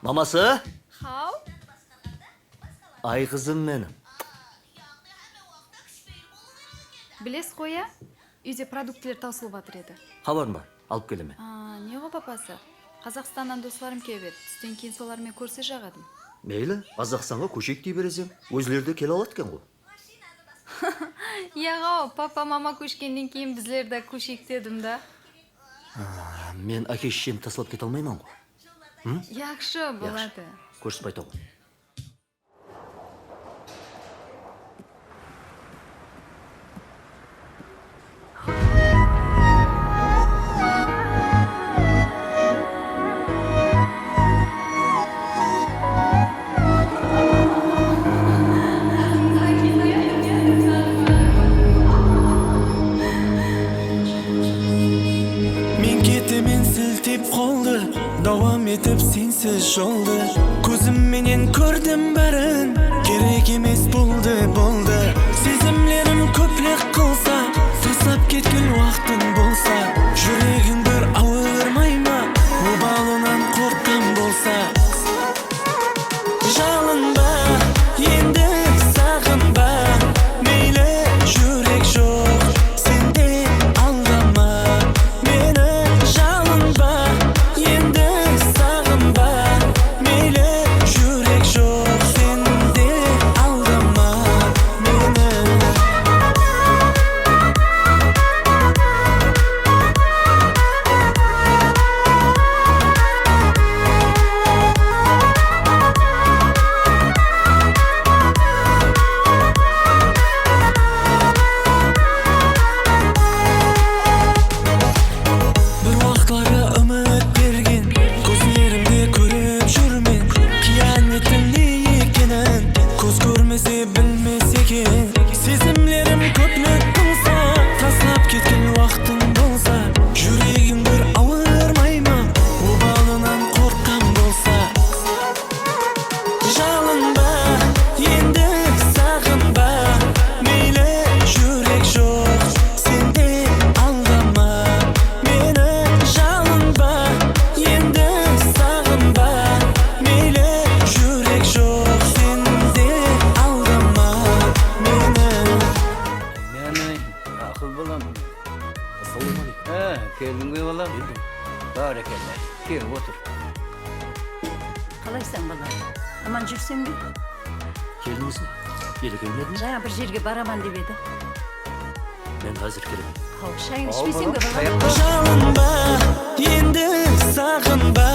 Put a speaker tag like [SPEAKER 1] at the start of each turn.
[SPEAKER 1] Maması?
[SPEAKER 2] Hav?
[SPEAKER 1] Ay kızım benim.
[SPEAKER 2] Білесіз ғой, иә? Үйде продуктілер таусылып жатыр еді.
[SPEAKER 1] Хабарым бар. Алып келеме.
[SPEAKER 2] Не ғой папасы? Қазақстаннан достарым келіп еді. Түстен кейін солармен көрсе жағадым.
[SPEAKER 1] Мейлі, Қазақстанға көшейік дей бересің. Өзлері де келе алады екен ғой.
[SPEAKER 2] Яға, папа, мама көшкеннен кейін біздер де көшейік дедім да.
[SPEAKER 1] Мен әке шешемді тастап кете алмаймын ғой.
[SPEAKER 2] Яқшы болады.
[SPEAKER 1] Көрсіп айтамын.
[SPEAKER 3] Мен кетемен сілтеп қолды, давам етіп сенсіз жолды. Көзімменен көрдім бәрін, керек емес болды. Сезімлерім көплек қылса, тастап кеткен уақытың болса, жүрегің бір ауырмай ма, обалынан қорққан болса. Жалынба, енді сағынба, мейлі жүрек жоқ, сенде алдама. Мені жалынба, енді сағынба, мейлі жүрек жоқ, сенде алдама. Мені бір уақытлары үміт берген, көздерімде көріп жүрмен, қиянеттің не екенін көз көрмесе білмес екен. Сезімлерім көплек болса, тастап кеткен уақытың болса, жүрегім бір ауырмай ма, обалынан қорққан болса. Жалынба, енді сағынба, мейлі жүрек жоқ, сенде алдама. Мені жалынба, енді сағынба, мейлі жүрек жоқ, сенде алдама.
[SPEAKER 4] Мені ақыл боламын.
[SPEAKER 1] Ассалаумағалейкум.
[SPEAKER 4] Келдің бе балам? Барекелді. Кел отыр.
[SPEAKER 5] Қалайсың бала? Аман жүрсің бе?
[SPEAKER 1] Келдіңіз бе? Елі келмедіңіз?
[SPEAKER 5] Жаңа бір жерге бараман деп еді.
[SPEAKER 1] Мен қазір келемін.
[SPEAKER 5] Хау, шайын ішпесең бе бала?
[SPEAKER 3] Жалынба, енді сағынба,